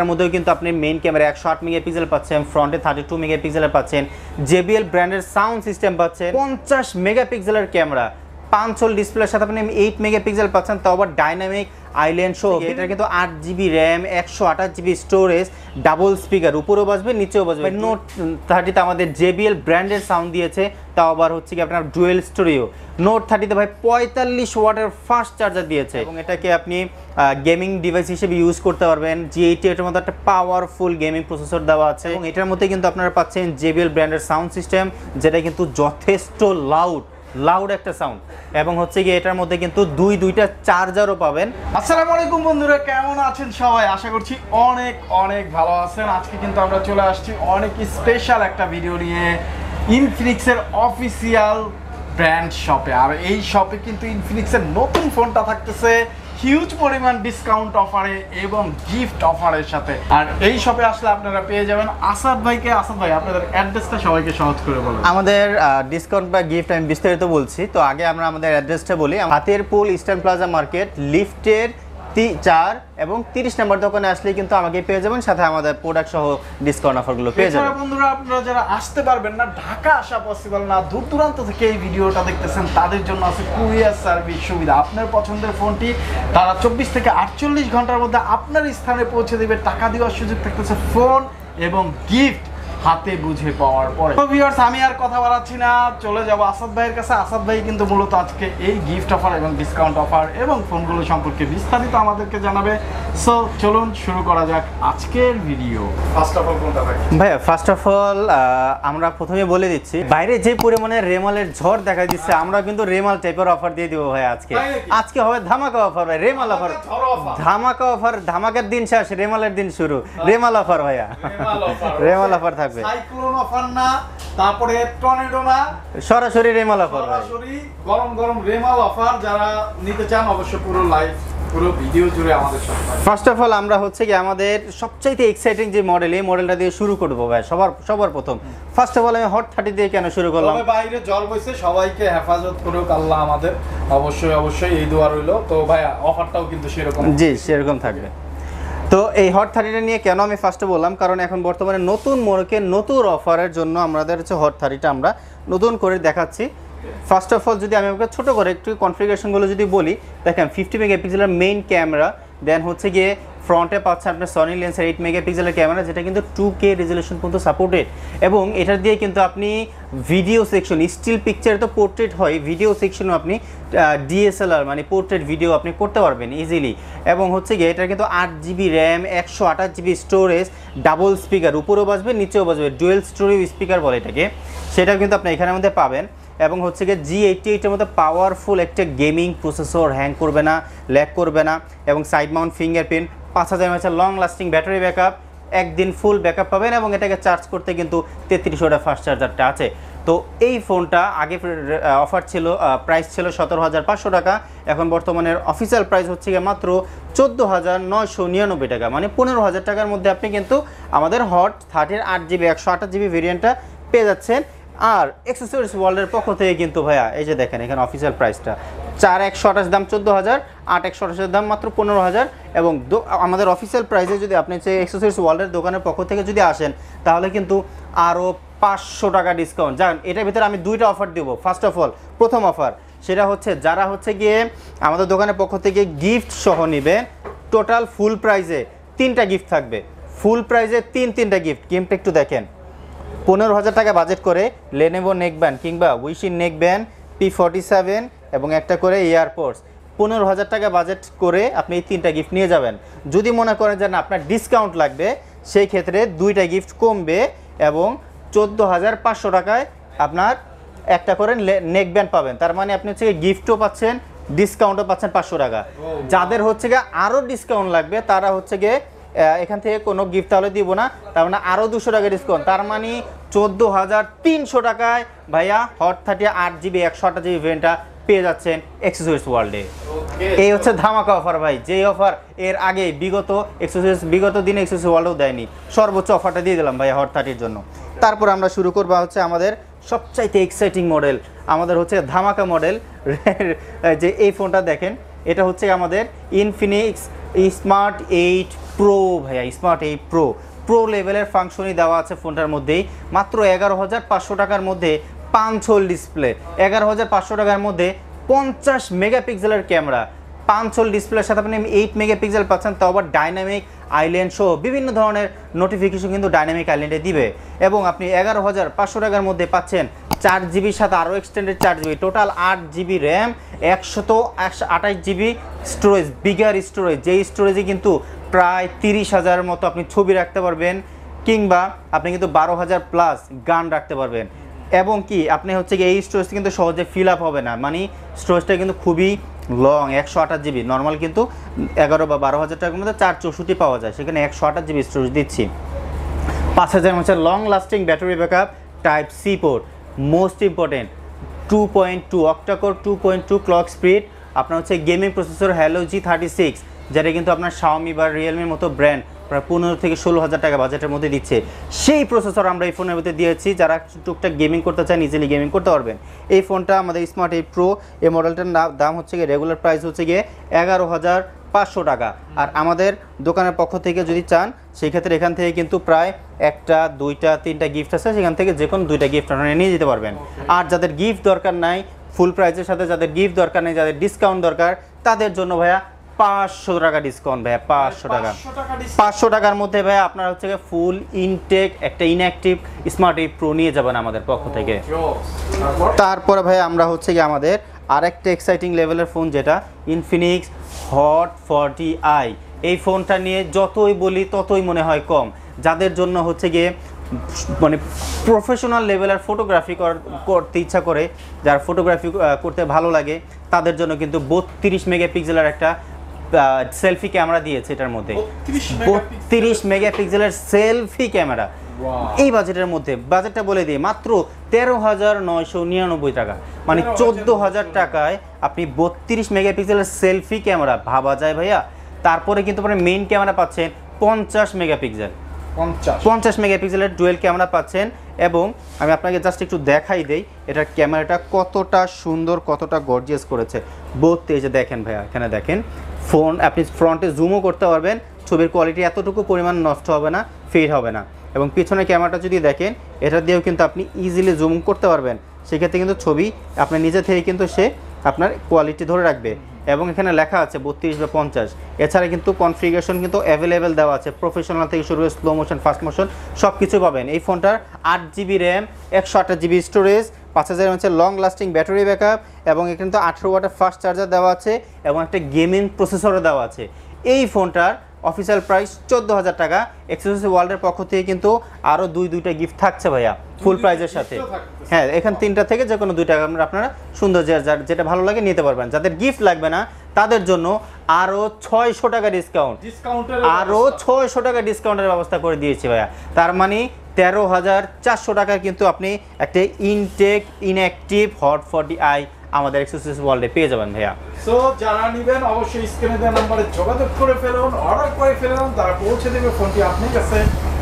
এর মধ্যেও কিন্তু আপনি মেইন ক্যামেরা 108 মেগাপিক্সেল পাচ্ছেন, ফ্রন্টে 32 মেগাপিক্সেলের পাচ্ছেন, JBL ব্র্যান্ডের সাউন্ড সিস্টেম পাচ্ছেন, 50 মেগাপিক্সেলের ক্যামেরা, 5 হোল ডিসপ্লের সাথে আপনি 8 মেগাপিক্সেল পাচ্ছেন, তাও আবার ডাইনামিক আইল্যান্ড শো। এটা কিন্তু 8GB RAM, 128GB storage, double speaker, উপরেও বাজবে নিচেও বাজবে। নোট 30 তে আমাদের JBL ব্র্যান্ডের সাউন্ড দিয়েছে, তাও আবার হচ্ছে কি আপনার ডুয়েল স্টোরিও। নোট 30 তে ভাই 45 ওয়াটের ফাস্ট চার্জার দিয়েছে এবং এটাকে আপনি গেমিং ডিভাইস হিসেবে ইউজ করতে পারবেন। G80 এর মধ্যে একটা পাওয়ারফুল গেমিং প্রসেসর দেওয়া আছে এবং এটার মধ্যে কিন্তু আপনারা পাচ্ছেন JBL ব্র্যান্ডের সাউন্ড সিস্টেম, যেটা কিন্তু যথেষ্ট লাউড একটা সাউন্ড এবং হচ্ছে কি এটার মধ্যে কিন্তু দুইটা চার্জারও পাবেন। আসসালামু আলাইকুম বন্ধুরা, কেমন আছেন সবাই? আশা করছি অনেক ভালো আছেন। আজকে কিন্তু আমরা চলে আসছি অনেক স্পেশাল একটা ভিডিও নিয়ে ইনফিনিক্সের অফিসিয়াল ব্র্যান্ড শপে। আর এই শপে কিন্তু ইনফিনিক্সের নতুন ফোনটা থাকতেছে হিউজ পরিমাণ ডিসকাউন্ট অফারে এবং গিফট অফারের সাথে। আর এই শপে আসলে আপনারা পেয়ে যাবেন আসাদ ভাইকে। আসাদ ভাই, আপনাদের অ্যাড্রেসটা সবাইকে সহজ করে বলুন। আমাদের ডিসকাউন্ট বা গিফট আমি বিস্তারিত বলছি, তো আগে আমরা আমাদের অ্যাড্রেসটা বলি। হাতেরপুল ইস্টার্ন প্লাজা মার্কেট, লিফটের 4 এবং 30 নম্বর দোকানে আসলে কিন্তু আমাকে পেয়ে যাবেন, সাথে আমাদের প্রোডাক্ট সহ ডিসকাউন্ট অফারগুলো পেয়ে যাবেন। বন্ধুরা, আপনারা যারা আসতে পারবেন না, ঢাকা আসা পসিবল না, দূর দূরান্ত থেকে এই ভিডিওটা দেখতেছেন, তাদের জন্য আছে কুরিয়ার সার্ভিস সুবিধা। আপনার পছন্দের ফোনটি তারা 24 থেকে 48 ঘন্টার মধ্যে আপনার স্থানে পৌঁছে দেবে। টাকা দেওয়ার সুযোগ থাকতেছে ফোন এবং গিফট হাতে বুঝে পাওয়ার পরে। তো ভিউয়ার্স, আমি আর কথা বাড়াচ্ছি না, চলে যাব আসাদ ভাইয়ের কাছে। আসাদ ভাই কিন্তু মূলত আজকে এই গিফট অফার এবং ডিসকাউন্ট অফার এবং ফোনগুলো সম্পর্কে বিস্তারিত আমাদেরকে জানাবে। সো চলুন শুরু করা যাক আজকের ভিডিও। ফার্স্ট অফ অল কোনটা ভাই? ভাইয়া ফার্স্ট অফ অল আমরা প্রথমে বলে দিচ্ছি, বাইরে যে পরিমাণে রেমালের ঝড় দেখা দিচ্ছে, আমরা কিন্তু রেমাল টাইপের অফার দিয়ে দিব ভাই আজকে হবে ধামাকা অফার ভাই, রেমাল অফার, ধামাকা অফার, ধামাকার দিন শেষ, রেমালের দিন শুরু, রেমাল অফার ভাইয়া, রেমাল অফার থাকবে। সাইক্লোন অফার না, তারপরে টর্নেডো না, সরাসরি রেমাল অফার, সরাসরি গরম রেমাল অফার। যারা নিতে চান অবশ্যই পুরো ভিডিও জুড়ে আমাদের সাথে। ফার্স্ট অফ অল আমরা হচ্ছে কি আমাদের সবচাইতে এক্সাইটিং যে মডেল, এই মডেলটা দিয়ে শুরু করব ভাই। সবার প্রথম ফার্স্ট অফ অল আমি হট 30 দিয়ে কেন শুরু করলাম? বাইরে জল বইছে, সবাইকে হেফাজত করুক আল্লাহ আমাদের, অবশ্যই এই দোয়া রইলো। তো ভাইয়া অফারটাও কিন্তু সেরকম থাকবে। তো এই হট 30টা নিয়ে কেন আমি ফার্স্টে বললাম, কারণ এখন বর্তমানে নতুন মোড়কে নতুন অফারের জন্য আমাদের হচ্ছে হট 30টা আমরা নতুন করে দেখাচ্ছি। ফার্স্ট অফ অল যদি আমি আপনাকে ছোটো করে একটু কনফিগারেশনগুলো যদি বলি, দেখেন 50 মেগাপিক্সেলের মেইন ক্যামেরা, দেন হচ্ছে গিয়ে ফ্রন্টে পাচ্ছেন আপনার সনি লেন্সের 8 মেগাপিক্সেলের ক্যামেরা, যেটা কিন্তু 2K রেজলিউশন পর্যন্ত সাপোর্টেড এবং এটার দিয়ে কিন্তু আপনি ভিডিও সেকশন, স্টিল পিকচার তো পোর্ট্রেট হয়, ভিডিও সেকশনও আপনি DSLR মানে পোর্ট্রেট ভিডিও আপনি করতে পারবেন ইজিলি। এবং হচ্ছে গিয়ে এটার কিন্তু 8GB RAM, 128GB storage, double speaker, উপরেও বাজবে নিচেও বাজবে, ডুয়েল স্টোরিও স্পিকার বলে এটাকে, সেটাও কিন্তু আপনি এখানের মধ্যে পাবেন। এবং হচ্ছে গিয়ে G88 এর মধ্যে পাওয়ারফুল একটা গেমিং প্রসেসর, হ্যাং করবে না, ল্যাগ করবে না এবং side mount fingerprint, 5000 mAh long lasting battery backup, একদিন ফুল ব্যাকআপ পাবেন এবং এটাকে চার্জ করতে কিন্তু 33 ওয়াটের ফাস্ট চার্জারটা আছে। তো এই ফোনটা আগে অফার ছিল, প্রাইস ছিল 17,500 টাকা, এখন বর্তমানের অফিসিয়াল প্রাইস হচ্ছে গিয়ে মাত্র 14,999 টাকা, মানে 15,000 টাকার মধ্যে আপনি কিন্তু আমাদের হট 30 8GB 128GB ভেরিয়েন্টটা পেয়ে যাচ্ছেন। আর অ্যাক্সেসরিজ ওয়ার্ল্ডের পক্ষ থেকে কিন্তু ভাইয়া এই যে দেখেন এখানে অফিসিয়াল প্রাইসটা 4128 দাম 14,000, 8128 দাম মাত্র 15,000 এবং আমাদের অফিসিয়াল প্রাইসে যদি আপনি যে অ্যাক্সেসরিজ ওয়ার্ল্ডের দোকানের পক্ষ থেকে যদি আসেন, তাহলে কিন্তু আরও 500 টাকা ডিসকাউন্ট। যান, এটার ভিতরে আমি দুইটা অফার দেবো। ফার্স্ট অফ অল প্রথম অফার সেটা হচ্ছে, যারা হচ্ছে গিয়ে আমাদের দোকানের পক্ষ থেকে গিফট সহ নেবেন, টোটাল ফুল প্রাইসে 3টা গিফট থাকবে, ফুল প্রাইসে তিনটা গিফটটা একটু দেখেন। 15,000 টাকা বাজেট করে লেনোভো নেকব্যান্ড কিংবা উইশিন নেকব্যান্ড P47 এবং একটা করে এয়ারপোর্টস, 15,000 টাকা বাজেট করে আপনি এই 3টা গিফট নিয়ে যাবেন। যদি মনে করেন যে না আপনার ডিসকাউন্ট লাগবে, সেই ক্ষেত্রে 2টা গিফট কমবে এবং 14,500 টাকায় আপনার একটা করে নেকব্যান্ড পাবেন। তার মানে আপনি হচ্ছে গিফটও পাচ্ছেন, ডিসকাউন্টও পাচ্ছেন 500 টাকা। যাদের হচ্ছে গিয়ে আরও ডিসকাউন্ট লাগবে, তারা হচ্ছে গিয়ে এখান থেকে কোনো গিফট তাহলে দিব না, তার মানে আরও 200 টাকা ডিসকাউন্ট, তার মানে 14,300 টাকায় ভাইয়া হট 30 8GB 128GB ভেরিয়েন্টটা পেয়ে যাচ্ছেন অ্যাক্সেসরিজ ওয়ার্ল্ডে। এই হচ্ছে ধামাকা অফার ভাই, যেই অফার এর আগে বিগত দিনে অ্যাক্সেসরিজ ওয়ার্ল্ডও দেয়নি। সর্বোচ্চ অফারটা দিয়ে দিলাম ভাইয়া হট 30 জন্য। তারপর আমরা শুরু করবো হচ্ছে আমাদের সবচাইতে এক্সাইটিং মডেল, আমাদের হচ্ছে ধামাকা মডেল। যে এই ফোনটা দেখেন, এটা হচ্ছে আমাদের ইনফিনিক্স স্মার্ট 8 প্রো ভাইয়া, স্মার্ট 8 প্রো প্রো লেভেলের ফাংশনই দেওয়া আছে ফোনটার মধ্যেই। মাত্র 11,500 টাকার মধ্যে 5 হোল ডিসপ্লে, 11,500 টাকার মধ্যে 50 মেগাপিক্সেলের ক্যামেরা, 5 হোল ডিসপ্লের সাথে আপনি 8 মেগাপিক্সেল পাচ্ছেন, তাও আবার ডাইনামিক আইল্যান্ড সহ বিভিন্ন ধরনের নোটিফিকেশন কিন্তু ডাইনামিক আইল্যান্ডে দিবে। এবং আপনি 11,500 টাকার মধ্যে পাচ্ছেন 4GB সাথে আরও extended 4GB, total 8GB RAM, 128GB storage, bigger storage, যেই স্টোরেজে কিন্তু প্রায় 30,000 মতো আপনি ছবি রাখতে পারবেন, কিংবা আপনি কিন্তু 12,000 প্লাস গান রাখতে পারবেন। এবং কি আপনি হচ্ছে কি এই স্টোরেজটা কিন্তু সহজে ফিল আপ হবে না, মানে স্টোরেজটা কিন্তু খুবই লং, 128GB, নর্মাল কিন্তু 11 বা 12,000 টাকার মধ্যে 464 পাওয়া যায়, সেখানে 128GB স্টোরেজ দিচ্ছি। 5,000 mAh long lasting battery backup, type C port, most important 2.2 octacore 2.2 clock speed, আপনার হচ্ছে গেমিং প্রসেসর হ্যালো G36, যেটা কিন্তু আপনার শাওমি বা রিয়েলমির মতো ব্র্যান্ড প্রায় 15 থেকে 16,000 টাকা বাজেটের মধ্যে দিচ্ছে। সেই প্রসেসর আমরা এই ফোনের মধ্যে দিয়েছি, যারা টুকটাক গেমিং করতে চান ইজিলি গেমিং করতে পারবেন। এই ফোনটা আমাদের স্মার্ট 8 প্রো, এই মডেলটার দাম হচ্ছে গিয়ে রেগুলার প্রাইস হচ্ছে গিয়ে 11,500 টাকা। আর আমাদের দোকানের পক্ষ থেকে যদি চান সেই ক্ষেত্রে এখান থেকে কিন্তু প্রায় 1টা 2টা 3টা গিফট আছে, সেখান থেকে যে কোনো 2টা গিফট আপনারা নিয়ে যেতে পারবেন। আর যাদের গিফট দরকার নাই, ফুল প্রাইসের সাথে যাদের গিফট দরকার নেই, যাদের ডিসকাউন্ট দরকার, তাদের জন্য ভাইয়া 500 টাকা ডিসকাউন্ট ভাইয়া, 500 টাকা। 500 টাকার মধ্যে ভাইয়া আপনার হচ্ছে ফুল ইনটেক একটা ইনঅ্যাক্টিভ স্মার্ট 8 প্রো নিয়ে যাবেন আমাদের পক্ষ থেকে। তারপরে ভাইয়া আমরা হচ্ছে কি আমাদের আরেকটা এক্সাইটিং লেভেলের ফোন, যেটা ইনফিনিক্স হট 40i। এই ফোনটা নিয়ে যতই বলি ততই মনে হয় কম। যাদের জন্য হচ্ছে গিয়ে মানে প্রফেশনাল লেভেলের ফটোগ্রাফি করতে ইচ্ছা করে, যার ফটোগ্রাফি করতে ভালো লাগে, তাদের জন্য কিন্তু 32 মেগাপিক্সেলের একটা সেলফি ক্যামেরা দিয়েছে। এটার মধ্যে 32 মেগাপিক্সেলের সেলফি ক্যামেরা এই বাজেটের মধ্যে, বাজেটটা বলে দিই মাত্র 13,999 টাকা, মানে 14,000 টাকায় আপনি 32 মেগাপিক্সেলের সেলফি ক্যামেরা, ভাবা যায় ভাইয়া। তারপরে কিন্তু আপনি মেইন ক্যামেরা পাচ্ছেন 50 মেগাপিক্সেল, 50 মেগাপিক্সেলের ডুয়েল ক্যামেরা পাচ্ছেন। এবং আমি আপনাকে জাস্ট একটু দেখাই দেই এটার ক্যামেরাটা কতটা সুন্দর, কতটা গর্জিয়াস করেছে। এই যে দেখেন ভাইয়া, এখানে দেখেন ফোন আপনি ফ্রন্টে জুমও করতে পারবেন, ছবির কোয়ালিটি এতটুকু পরিমাণ নষ্ট হবে না, ফেড হবে না। এবং পিছনের ক্যামেরাটা যদি দেখেন, এটা দিয়েও কিন্তু আপনি ইজিলি জুম করতে পারবেন, সেক্ষেত্রে কিন্তু ছবি আপনার নিজে থেকে কিন্তু সে আপনার কোয়ালিটি ধরে রাখবে। এবং এখানে লেখা আছে 32 বা 50। এছাড়া কিন্তু কনফিগারেশন কিন্তু অ্যাভেলেবেল দেওয়া আছে, প্রফেশনাল থেকে শুরু করে স্লো মোশন, ফাস্ট মোশন সব কিছু পাবেন। এই ফোনটার 8GB RAM, 128GB storage, 5,000 mAh long lasting battery backup, এবং এখানে তো 18 ওয়াটের ফাস্ট চার্জার দেওয়া আছে, এবং একটা গেমিং প্রসেসরও দেওয়া আছে। এই ফোনটার অফিসিয়াল প্রাইস 14,000 টাকা। এক্সক্লুসিভ ওয়ার্ল্ডের পক্ষ থেকে কিন্তু আরও দুইটা গিফট থাকছে ভাইয়া ফুল প্রাইজের সাথে। হ্যাঁ, এখানে 3টা থেকে যে কোনো 2টা আপনারা সুন্দর যেটা ভালো লাগে নিতে পারবেন। যাদের গিফট লাগবে না তাদের জন্য আরও 600 টাকা ডিসকাউন্ট, আরও 600 টাকা ডিসকাউন্টের ব্যবস্থা করে দিয়েছি ভাইয়া। তার মানে 13,400 টাকার কিন্তু আপনি একটা ইনটেক ইনঅ্যাক্টিভ হট 40i আমাদের এক্সক্লুসিভ ওয়ার্ল্ডে পেয়ে যাবেন ভাইয়া। সো যারা নেবেন অবশ্যই স্ক্রিনে দেওয়া নম্বরে যোগাযোগ করে ফেলুন, অর্ডার করে ফেলুন, তারা পৌঁছে দেবে ফোনটি আপনার কাছে।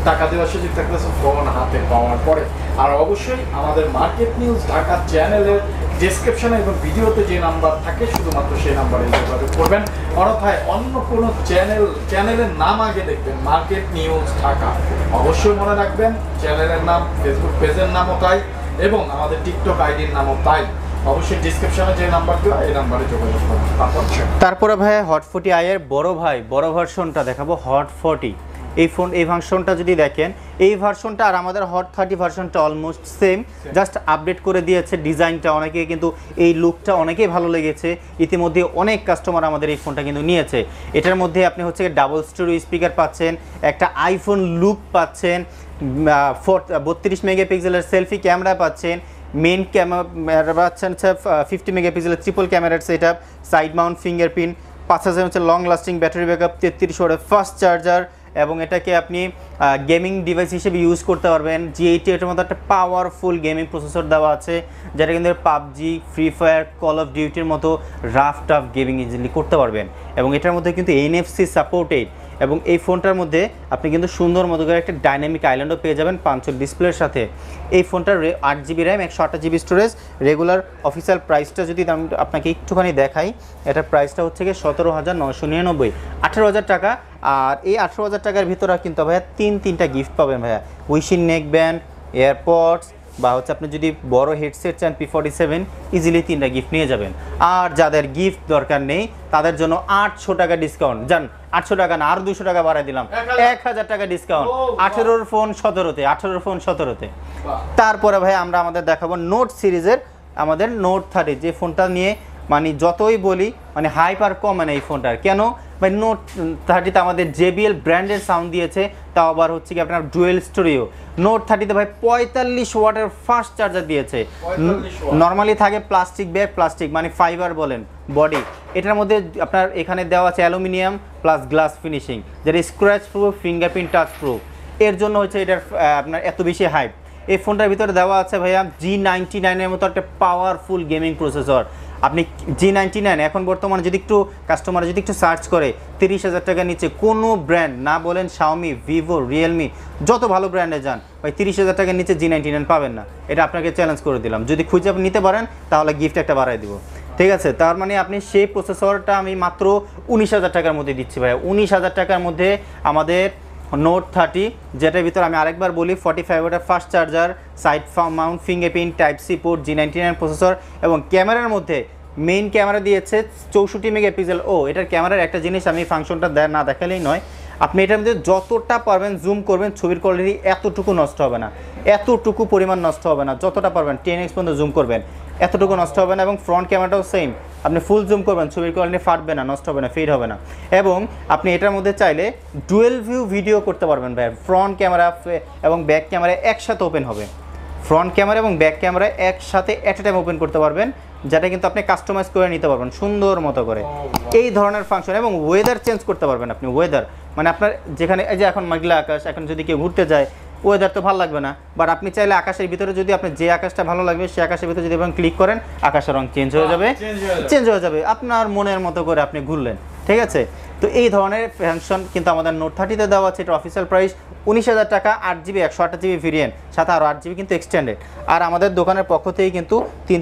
টাকা দেওয়ার সুযোগ থাকতেছে ফোন হাতে পাওয়ার পরে। আর অবশ্যই আমাদের মার্কেট নিউজ ঢাকা চ্যানেলের ডেসক্রিপশনে এবং ভিডিওতে যে নাম্বার থাকে শুধুমাত্র সেই নাম্বারে যোগাযোগ করবেন। অন্যথায় অন্য কোনো চ্যানেলের নাম আগে দেখবেন মার্কেট নিউজ ঢাকা, অবশ্যই মনে রাখবেন চ্যানেলের নাম, ফেসবুক পেজের নামও তাই, এবং আমাদের টিকটক আইডির নামও তাই। অবশ্যই ডেসক্রিপশনে যে নাম্বার দেওয়া এই নাম্বারে যোগাযোগ করুন। তারপরে ভাই হট 40i এর বড় ভার্সনটা দেখাবো, হট 40। এই ভার্সনটা যদি দেখেন, এই ভার্সনটা আর আমাদের হট 30 ভার্সনটা অলমোস্ট সেম, জাস্ট আপডেট করে দিয়েছে ডিজাইনটা। অনেকে কিন্তু এই লুকটা অনেকেই ভালো লেগেছে, ইতিমধ্যে অনেক কাস্টমার আমাদের এই ফোনটা কিন্তু নিয়েছে। এটার মধ্যে আপনি হচ্ছে ডাবল স্টোরি স্পিকার পাচ্ছেন, একটা আইফোন লুক পাচ্ছেন, 32 মেগাপিক্সেলের সেলফি ক্যামেরা পাচ্ছেন, মেইন ক্যামেরা পাচ্ছেন 50 মেগাপিক্সেলের ট্রিপল ক্যামেরার set up, side mount fingerprint, 5,000 হচ্ছে লং লাস্টিং ব্যাটারি ব্যাকআপ, 33 ওয়াটের ফাস্ট চার্জার, এবং এটাকে আপনি গেমিং ডিভাইস হিসেবে ইউজ করতে পারবেন। G80 এর মধ্যে একটা পাওয়ারফুল গেমিং প্রসেসর দেওয়া আছে, যেটা কিন্তু PUBG, free fire, call of ডিউটির মতো রাফ টাফ গেমিং ইজিলি করতে পারবেন। এবং এটার মধ্যে কিন্তু NFC সাপোর্টেড, এবং এই ফোনটার মধ্যে আপনি কিন্তু সুন্দর মতো করে একটা ডাইনামিক আইল্যান্ডও পেয়ে যাবেন 5 ডিসপ্লের সাথে। এই ফোনটার 8GB RAM 128GB storage. Regular official প্রাইসটা যদি আমি আপনাকে একটুখানি দেখাই, এটার প্রাইসটা হচ্ছে গিয়ে 17,999, 18,000 টাকা। আর এই 18,000 টাকার ভিতরে কিন্তু ভাইয়া তিনটা গিফট পাবেন ভাইয়া, উইশিং নেক ব্যান্ড, এয়ারপডস, বা হচ্ছে আপনি যদি বড় হেডসেট চান P47 ইজিলি 3টা গিফট নিয়ে যাবেন। আর যাদের গিফট দরকার নেই তাদের জন্য 800 টাকা ডিসকাউন্ট, জান 800 টাকা না, আর 200 টাকা বাড়াই দিলাম, 1000 টাকা ডিসকাউন্ট। 18 ফোন 17তে। তারপরে ভাই আমরা আমাদের দেখাবো নোট সিরিজের আমাদের নোট 30, যে ফোনটা নিয়ে মানে যতই বলি মানে হাইপ আর কমে না এই ফোনটার। কেন ভাই, নোট 30তে আমাদের JBL ব্র্যান্ডের সাউন্ড দিয়েছে, তাও আবার হচ্ছে কি আপনার ডুয়েল স্টোরিও। নোট 30তে ভাই 45 ওয়াটের ফাস্ট চার্জার দিয়েছে। নর্মালি থাকে প্লাস্টিক ব্যাগ, প্লাস্টিক মানে ফাইবার বলেন বডি, এটার মধ্যে আপনার এখানে দেওয়া আছে অ্যালুমিনিয়াম প্লাস গ্লাস ফিনিশিং, যেটা scratch proof, fingerprint touch proof. এর জন্য হচ্ছে এটার আপনার এত বেশি হাইপ। এই ফোনটার ভিতরে দেওয়া আছে ভাইয়া G99 এর মতো একটা পাওয়ারফুল গেমিং প্রসেসর। আপনি G99 এখন বর্তমানে যদি একটু কাস্টমার যদি একটু সার্চ করে 30,000 টাকার নিচে কোনো ব্র্যান্ড না বলেন, শাওমি, ভিভো, রিয়েলমি, যত ভালো ব্র্যান্ডে যান ভাই 30,000 টাকার নিচে G99 পাবেন না। এটা আপনাকে চ্যালেঞ্জ করে দিলাম। যদি খুঁজে আপনি নিতে পারেন তাহলে গিফট একটা বাড়াই দিব, ঠিক আছে? তার মানে আপনি সেই প্রসেসরটা আমি মাত্র 19,000 টাকার মধ্যে দিচ্ছি ভাই। 19,000 টাকার মধ্যে আমাদের নোট 30, যেটার ভিতরে আমি আরেকবার বলি 45 ওয়াটের fast charger, side mount fingerprint, type C port, G99 processor, এবং ক্যামেরার মধ্যে মেইন ক্যামেরা দিয়েছে 64 মেগাপিক্সেল। এটার ক্যামেরার একটা জিনিস আমি ফাংশনটা না দেখালেই নয়, আপনি এটার মধ্যে যতটা পারবেন জুম করবেন, ছবির কোয়ালিটি এতটুকু নষ্ট হবে না, এতটুকু পরিমাণ নষ্ট হবে না। যতটা পারবেন 10x পর্যন্ত জুম করবেন, এতটুকু নষ্ট হবে না। এবং ফ্রন্ট ক্যামেরাটাও সেম, আপনি ফুল জুম করবেন, ছবির কোয়ালিটি ফাটবে না, নষ্ট হবে না, ফেড হবে না। এবং আপনি এটার মধ্যে চাইলে ডুয়েল ভিউ ভিডিও করতে পারবেন ভাই। ফ্রন্ট ক্যামেরা এবং ব্যাক ক্যামেরা একসাথে ওপেন হবে, ফ্রন্ট ক্যামেরা এবং ব্যাক ক্যামেরা একসাথে অ্যাট এ টাইম ওপেন করতে পারবেন, যেটা কিন্তু আপনি কাস্টমাইজ করে নিতে পারবেন সুন্দর মতো করে। এই ধরনের ফাংশন। এবং ওয়েদার চেঞ্জ করতে পারবেন আপনি। ওয়েদার মানে আপনার যেখানে এই যে এখন মেঘলা আকাশ, এখন যদি কেউ ঘুরতে যায় ওয়েদার তো ভালো লাগবে না, বাট আপনি চাইলে আকাশের ভিতরে যদি আপনি যে আকাশটা ভালো লাগবে সেই আকাশের ভিতরে যদি আপনি ক্লিক করেন, আকাশের রং চেঞ্জ হয়ে যাবে, আপনার মনের মতো করে আপনি ঘুরলেন, ঠিক আছে? তো এই ধরনের ফাংশন কিন্তু আমাদের নোট 30তে দেওয়া আছে। এটা অফিসিয়াল প্রাইস 19,000 টাকা, 8GB 128GB ভেরিয়েন্ট, সাথে আরও 8GB কিন্তু এক্সটেন্ডেড। আর আমাদের দোকানের পক্ষ থেকে কিন্তু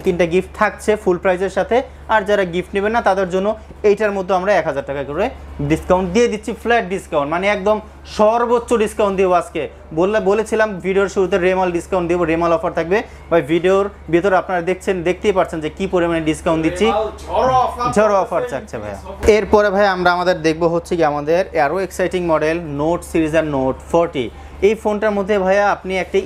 তিনটা গিফট থাকছে ফুল প্রাইসের সাথে। আর যারা গিফট নেবেন না তাদের জন্য এইটার মধ্যে আমরা 1000 টাকা করে ডিসকাউন্ট দিয়ে দিচ্ছি, ফ্ল্যাট ডিসকাউন্ট, মানে একদম সর্বোচ্চ ডিসকাউন্ট দেবো আজকে। বলেছিলাম ভিডিওর শুরুতে রেমাল ডিসকাউন্ট দেবো, রেমাল অফার থাকবে ভাই। ভিডিওর ভিতরে আপনারা দেখতেই পাচ্ছেন যে কি পরিমাণে ডিসকাউন্ট দিচ্ছি, ঝড়ো অফার থাকছে ভাইয়া। এরপরে ভাই আমরা আমাদের দেখবো হচ্ছে কি আমাদের আরও এক্সাইটিং মডেল নোট সিরিজের নোট 40। এই ফোনটার মধ্যে ভাইয়া আপনি একটা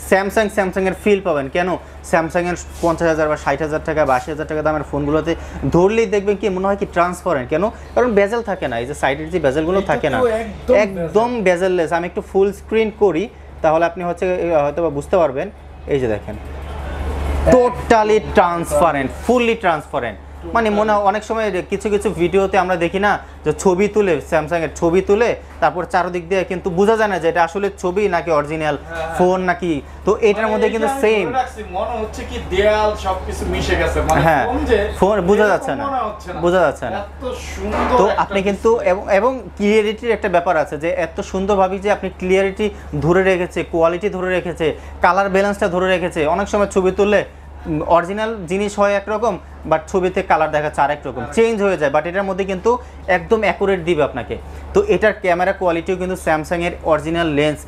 স্যামসাংয়ের ফিল পাবেন। কেন? স্যামসাংয়ের 50,000 বা 60,000 টাকা বা 80,000 টাকা দামের ফোনগুলোতে ধরলেই দেখবেন কি মনে হয় কি ট্রান্সপারেন্ট। কেন? কারণ বেজেল থাকে না, এই যে সাইডের যে বেজেলগুলো থাকে না, একদম বেজেললেস। আমি একটু ফুল স্ক্রিন করি তাহলে আপনি হয়তো বুঝতে পারবেন। এই যে দেখেন, টোটালি ট্রান্সপারেন্ট, ফুললি ট্রান্সপারেন্ট। মানে মনে হয় অনেক সময় কিছু ভিডিওতে আমরা দেখি না যে ছবি তুলে, স্যামসাংয়ের ছবি তুলে তারপর চারদিক দিয়ে কিন্তু বোঝা যায় না যে এটা আসলে ছবি নাকি অরিজিনাল ফোন নাকি। তো এটার মধ্যে কিন্তু সেম মনে হচ্ছে কি দেয়াল সবকিছু মিশে গেছে, মানে ফোন বোঝা যাচ্ছে না। এত সুন্দর। তো আপনি কিন্তু এবং ক্লিয়ারিটির একটা ব্যাপার আছে যে এত সুন্দরভাবে যে আপনি ক্লিয়ারিটি ধরে রেখেছে, কোয়ালিটি ধরে রেখেছে, কালার ব্যালেন্সটা ধরে রেখেছে। অনেক সময় ছবি তুললে অরিজিনাল জিনিস হয় একরকম, বাট ছবিতে কালার দেখাচ্ছে আরেক রকম, চেঞ্জ হয়ে যায়। বাট এটার মধ্যে কিন্তু একদম অ্যাকুরেট দিবে আপনাকে। তো এটার ক্যামেরা কোয়ালিটিও কিন্তু স্যামসাংয়ের অরিজিনাল লেন্স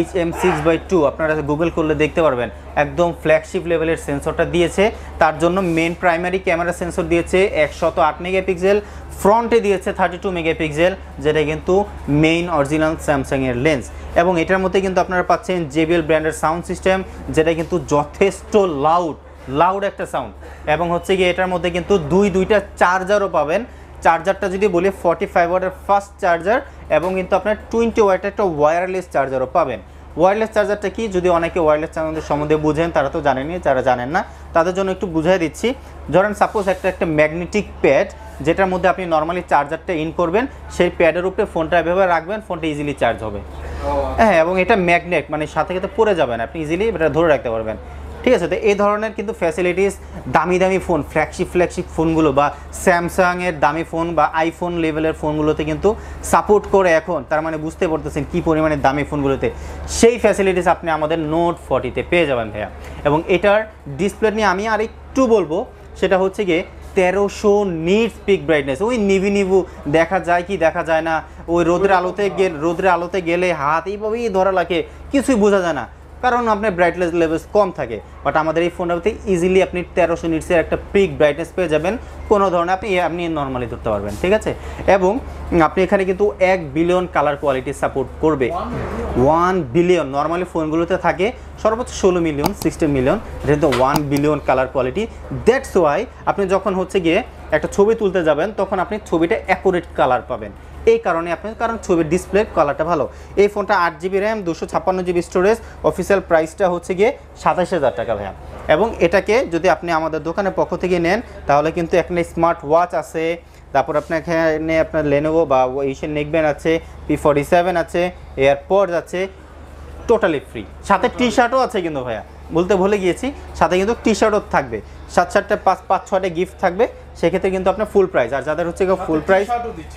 HM6/2, আপনারা গুগল করলে দেখতে পারবেন, একদম ফ্ল্যাগশিপ লেভেলের সেন্সরটা দিয়েছে। তার জন্য মেন প্রাইমারি ক্যামেরা সেন্সর দিয়েছে 108 মেগাপিক্সেল, ফ্রন্টে দিয়েছে 32 মেগাপিক্সেল, যেটা কিন্তু মেইন অরিজিনাল স্যামসাংয়ের লেন্স। এবং এটার মধ্যে কিন্তু আপনারা পাচ্ছেন JBL ব্র্যান্ডের সাউন্ড সিস্টেম, যেটা কিন্তু যথেষ্ট লাউড একটা সাউন্ড। এবং হচ্ছে গিয়ে এটার মধ্যে কিন্তু দুইটা চার্জারও পাবেন। চার্জারটা যদি বলি 45 ওয়াটের ফাস্ট চার্জার, এবং কিন্তু আপনার 20 ওয়াটের একটা ওয়্যারলেস চার্জারও পাবেন। ওয়্যারলেস চার্জারটা কি, যদি অনেকে ওয়্যারলেস চার্জার সম্বন্ধে বুঝেন তারা তো জানেনই, যারা জানেন না তাদের জন্য একটু বুঝিয়ে দিচ্ছি। ধরেন সাপোজ একটা ম্যাগনেটিক প্যাড, যেটার মধ্যে আপনি নর্মালি চার্জারটা ইন করবেন, সেই প্যাডের উপরে ফোনটা এভাবে রাখবেন, ফোনটা ইজিলি চার্জ হবে। হ্যাঁ, এবং এটা ম্যাগনেট, মানে সাথে সাথে পড়ে যাবেন, আপনি ইজিলি এটা ধরে রাখতে পারবেন। ঠিক আছে। তো এই ধরনের কিন্তু ফ্যাসিলিটিস দামি দামি ফোন, ফ্ল্যাগশিপ ফোনগুলো বা স্যামসাংয়ের দামি ফোন বা আইফোন লেভেলের ফোনগুলোতে কিন্তু সাপোর্ট করে এখন। তার মানে বুঝতে পারতেছেন কী পরিমাণে দামি ফোনগুলোতে সেই ফ্যাসিলিটিস আপনি আমাদের নোট 40-তে পেয়ে যাবেন ভাইয়া। এবং এটার ডিসপ্লে নিয়ে আমি আর একটু বলবো, সেটা হচ্ছে গিয়ে 1300 নিটস পিক ব্রাইটনেস। ওই নিভু দেখা যায় কি দেখা যায় না, ওই রোদের আলোতে গেলে হাত এইভাবেই ধরা লাগে, কিছুই বোঝা যায় না, কারণ আপনার ব্রাইটনেস লেভেল কম থাকে। বাট আমাদের এই ফোনটাতে ইজিলি আপনি 1300 নিটসের একটা পিক ব্রাইটনেস পেয়ে যাবেন, কোনো ধরনের আপনি নর্মালি ধরতে পারবেন, ঠিক আছে। এবং আপনি এখানে কিন্তু 1 বিলিয়ন কালার কোয়ালিটি সাপোর্ট করবে। 1 বিলিয়ন, নর্মালি ফোনগুলোতে থাকে সর্বোচ্চ 16 মিলিয়ন 16 মিলিয়ন, এটা কিন্তু 1 billion colour quality. That's why আপনি যখন হচ্ছে গিয়ে একটা ছবি তুলতে যাবেন তখন আপনি ছবিটা অ্যাকুরেট কালার পাবেন, এই কারণে কারণ ছবির ডিসপ্লে কালারটা ভালো। এই ফোনটা 8GB RAM 256GB storage, official প্রাইসটা হচ্ছে গিয়ে 27,000 টাকা ভাইয়া। এবং এটাকে যদি আপনি আমাদের দোকানের পক্ষ থেকে নেন তাহলে কিন্তু এখানে স্মার্ট ওয়াচ আছে, তারপর আপনার এখানে আপনার লেনোভো বা এইশিয়ান নেকব্যান্ড আছে, P47 আছে, এয়ারপডস আছে, টোটালি ফ্রি। সাথে টি শার্টও আছে কিন্তু ভাইয়া, বলতে ভুলে গিয়েছি, সাথে কিন্তু টি শার্টও থাকবে, 7-8টা 5-6টা গিফট থাকবে, সেক্ষেত্রে কিন্তু আপনার ফুল প্রাইস। আর যাদের হচ্ছে ফুল প্রাইস,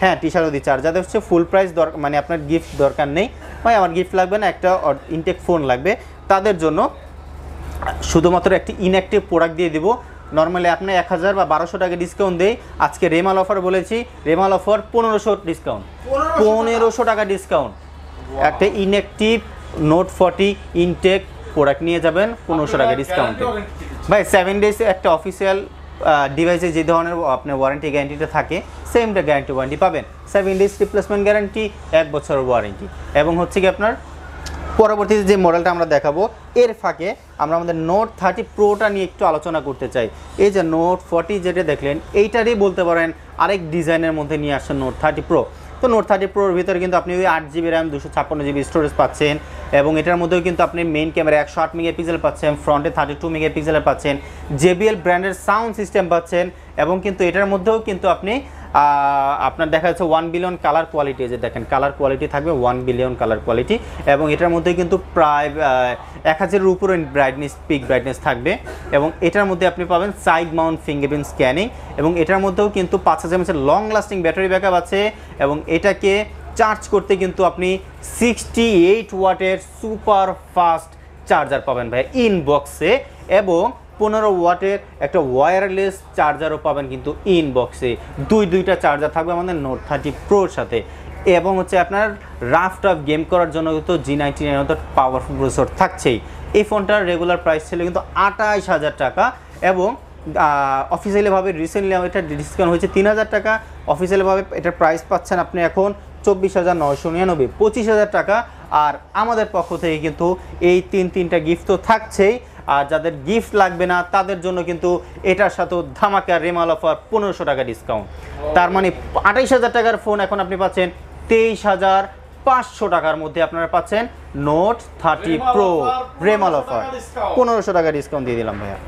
হ্যাঁ টি শার্টও দিচ্ছে। আর যাদের হচ্ছে ফুল প্রাইস দরকার, মানে আপনার গিফট দরকার নেই, ভাই আমার গিফট লাগবে না, একটা ইনটেক ফোন লাগবে, তাদের জন্য শুধুমাত্র একটি ইনঅ্যাক্টিভ প্রোডাক্ট দিয়ে দিব। নর্মালি আপনি 1000 বা 1200 টাকা ডিসকাউন্ট দেই, আজকে রেমাল অফার বলেছি, রেমাল অফার 1500 ডিসকাউন্ট, 1500 টাকা ডিসকাউন্ট। একটা ইনঅ্যাক্টিভ নোট 40 ইনটেক প্রোডাক্ট নিয়ে যাবেন 1500 টাকা ডিসকাউন্টে। ভাই 7 ডেজ একটা অফিসিয়াল ডিভাইসে যে ধরনের আপনার ওয়ারেন্টি গ্যারান্টিটা থাকে সেমটা গ্যারান্টি ওয়ারেন্টি পাবেন, 7 ডেজ রিপ্লেসমেন্ট গ্যারান্টি, 1 বছরের ওয়ারেন্টি। এবং হচ্ছে কি আপনার পরবর্তীতে যে মডেলটা আমরা দেখাবো এর ফাঁকে আমরা আমাদের নোট 30 প্রোটা নিয়ে একটু আলোচনা করতে চাই। এই যে নোট 40 যেটা দেখলেন, এইটারই বলতে পারেন আরেক ডিজাইনের মধ্যে নিয়ে আসছেন নোট 30 প্রো। তো নোট 30 প্রোর ভিতরে কিন্তু আপনি ওই 8GB র্যাম 256GB স্টোরেজ পাচ্ছেন, এবং এটার মধ্যেও কিন্তু আপনি মেইন ক্যামেরা 108 মেগাপিক্সেল পাচ্ছেন, ফ্রন্টে 32 মেগাপিক্সেলের পাচ্ছেন, JBL ব্র্যান্ডের সাউন্ড সিস্টেম পাচ্ছেন, এবং কিন্তু এটার মধ্যেও কিন্তু আপনি আপনার দেখা যাচ্ছে 1 বিলিয়ন কালার কোয়ালিটি, যে দেখেন কালার কোয়ালিটি থাকবে 1 বিলিয়ন কালার কোয়ালিটি। এবং এটার মধ্যে কিন্তু প্রায় 1000-এর উপরে ব্রাইটনেস পিক ব্রাইটনেস থাকবে, এবং এটার মধ্যে আপনি পাবেন সাইড মাউন্ট ফিঙ্গারপ্রিন্ট স্ক্যানিং, এবং এটার মধ্যেও কিন্তু 5000 mAh long lasting battery backup আছে। এবং এটাকে চার্জ করতে কিন্তু আপনি 68 ওয়াটের সুপার ফাস্ট চার্জার পাবেন ভাই ইনবক্সে, এবং 15 ওয়াটের একটা ওয়্যারলেস চার্জারও পাবেন কিন্তু ইনবক্সে। দুইটা চার্জার থাকবে আমাদের নোট 30 প্রোর সাথে। এবং হচ্ছে আপনার রাফ টাফ গেম করার জন্য কিন্তু G99 মতো পাওয়ারফুল প্রসেসর থাকছেই। এই ফোনটার রেগুলার প্রাইস ছিল কিন্তু 28,000 টাকা, এবং অফিসিয়ালিভাবে রিসেন্টলি এটা ডিসকাউন্ট হয়েছে 3,000 টাকা। অফিসিয়ালিভাবে এটার প্রাইস পাচ্ছেন আপনি এখন 24,999, 25,000 টাকা। আর আমাদের পক্ষ থেকে কিন্তু এই তিনটা গিফট তো থাকছেই, আর যাদের গিফট লাগবে না তাদের জন্য কিন্তু এটার সাথেও ধামাকা রেমাল অফার 1500 টাকা ডিসকাউন্ট। তার মানে 28,000 টাকার ফোন এখন আপনি পাচ্ছেন 23,500 টাকার মধ্যে আপনারা পাচ্ছেন নোট 30 প্রো রেমাল অফার 1500 টাকা ডিসকাউন্ট দিয়ে দিলাম ভাইয়া।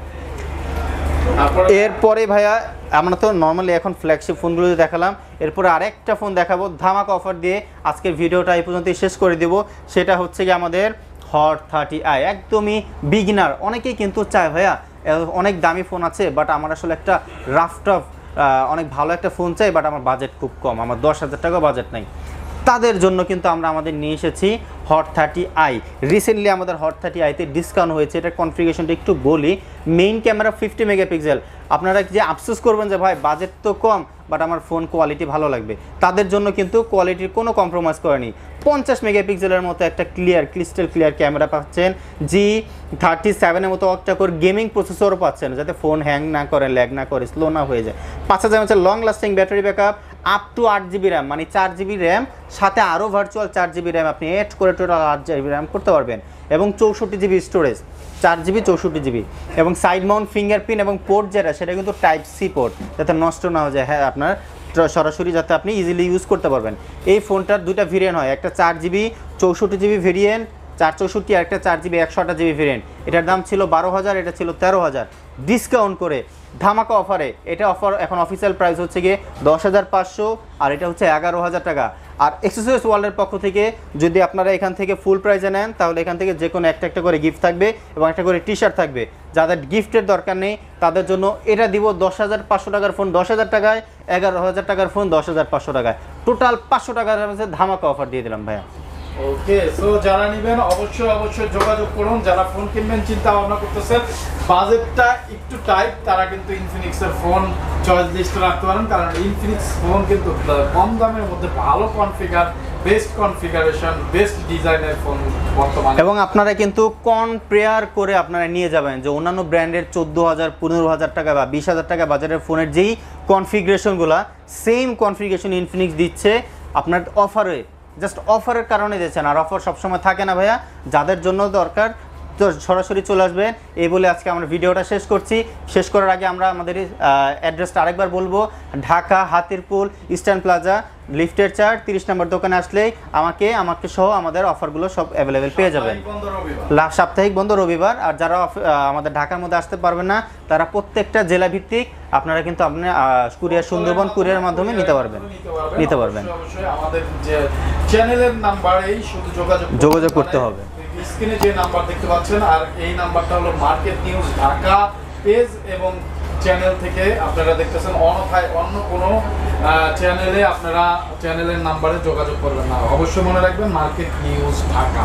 এরপরে ভাইয়া আমরা তো নর্মালি এখন ফ্ল্যাগশিপ ফোনগুলো দেখালাম, এরপরে আরেকটা ফোন দেখাবো ধামাকা অফার দিয়ে। আজকের ভিডিওটা এই পর্যন্তই শেষ করে দেব। সেটা হচ্ছে কি আমাদের হট 30i, একদমই বিগিনার। অনেকেই কিন্তু চায় ভাইয়া অনেক দামি ফোন আছে, বাট আমার আসলে একটা রাফ টাফ অনেক ভালো একটা ফোন চাই, বাট আমার বাজেট খুব কম, আমার 10,000 টাকা বাজেট নাই। তাদের জন্য কিন্তু আমরা আমাদের নিয়ে এসেছি হট 30i। রিসেন্টলি আমাদের হট 30iতে ডিসকাউন্ট হয়েছে। এটার কনফিগারেশনটা একটু বলি। Main camera 50 megapixel. আপনারা যে আফসোস করবেন যে ভাই বাজেট তো কম, বাট আমার ফোন কোয়ালিটি ভালো লাগবে, তাদের জন্য কিন্তু কোয়ালিটির কোনো কম্প্রোমাইজ করেনি। 50 মেগাপিক্সেলের মতো একটা ক্রিস্টাল ক্লিয়ার ক্যামেরা পাচ্ছেন, G37-এর মতো একটা করে গেমিং প্রসেসরও পাচ্ছেন, যাতে ফোন হ্যাং না করে, ল্যাগ না করে, স্লো না হয়ে যায়। 5000 mAh long lasting battery backup, up to 8GB RAM, মানে 4GB র্যাম, সাথে আরও ভার্চুয়াল 4GB র্যাম আপনি অ্যাড করে টোটাল 8GB র্যাম করতে পারবেন, এবং 64GB স্টোরেজ, 4GB 64GB। এবং সাইড মাউন্ট ফিঙ্গারপ্রিন্ট এবং পোর্ট যেটা, সেটা কিন্তু টাইপ সি পোর্ট, যাতে নষ্ট না হয়ে যায়, হ্যাঁ আপনার সরাসরি যাতে আপনি ইজিলি ইউজ করতে পারবেন। এই ফোনটার দুইটা ভেরিয়েন্ট হয়, একটা 4GB 64GB ভেরিয়েন্ট 464, আর একটা 4GB 128GB ভেরিয়েন্ট। এটার দাম ছিল 12,000, এটা ছিল 13,000। ডিসকাউন্ট করে ধামাকা অফারে এটা অফার এখন অফিসিয়াল প্রাইস হচ্ছে গিয়ে 10,500, আর এটা হচ্ছে 11,000 টাকা। আর এক্সেসরিজ ওয়ার্ল্ডের পক্ষ থেকে যদি আপনারা এখান থেকে ফুল প্রাইজে নেন তাহলে এখান থেকে যে কোনো একটা করে গিফট থাকবে এবং একটা করে টি শার্ট থাকবে। যাদের গিফটের দরকার নেই তাদের জন্য এটা দিব 10,500 টাকার ফোন 10,000 টাকায়, 11,000 টাকার ফোন 10,500 টাকায়, টোটাল 500 টাকার ধামাকা অফার দিয়ে দিলাম ভাইয়া। ওকে, সো যারা নেবেন অবশ্যই যোগাযোগ করুন। যারা ফোন কিনবেন চিন্তা ভাবনা করতেছেন, বাজেটটা একটু টাইট, তারা কিন্তু ইনফিনিক্সের ফোন চয়েস লিস্টে রাখতে পারেন, কারণ ইনফিনিক্স ফোন কিন্তু কম দামের মধ্যে ভালো কনফিগার, বেস্ট কনফিগারেশন, বেস্ট ডিজাইনের ফোন বর্তমানে। এবং আপনারা কিন্তু কম্পেয়ার করে আপনারা নিয়ে যাবেন যে অন্যান্য ব্র্যান্ডের 14,000 15,000 টাকা বা 20,000 টাকা বাজারের ফোনের যেই কনফিগারেশনগুলো সেম কনফিগারেশন ইনফিনিক্স দিচ্ছে আপনার অফারে, জাস্ট অফারের কারণে দিচ্ছেন। আর অফার সবসময় থাকে না ভাইয়া, যাদের জন্য দরকার তো সরাসরি চলে আসবেন। এই বলে আজকে আমরা ভিডিওটা শেষ করছি। শেষ করার আগে আমরা আমাদের অ্যাড্রেসটা আরেকবার বলবো, ঢাকা হাতিরপুল ইস্টার্ন প্লাজা লিফটের 4 30 নম্বর দোকানে আসলেই আমাকে সহ আমাদের অফারগুলো সব অ্যাভেলেবেল পেয়ে যাবেন। সাপ্তাহিক বন্ধ রবিবার। আর যারা আমাদের ঢাকার মধ্যে আসতে পারবেন না তারা প্রত্যেকটা জেলা ভিত্তিক আপনারা কিন্তু আপনি কুরিয়ার সুন্দরবন কুরিয়ারের মাধ্যমে নিতে পারবেন। অবশ্যই আমাদের যে চ্যানেলের নাম্বারেই শুধু যোগাযোগ করতে হবে। স্ক্রিনে যে নাম্বার দেখতে পাচ্ছেন, আর এই নাম্বারটা হলো মার্কেট নিউজ ঢাকা পেজ এবং চ্যানেল থেকে আপনারা দেখতেছেন। অন্যথায় অন্য কোনো চ্যানেলে আপনারা চ্যানেলের নাম্বারে যোগাযোগ করবেন না, অবশ্যই মনে রাখবেন মার্কেট নিউজ ঢাকা।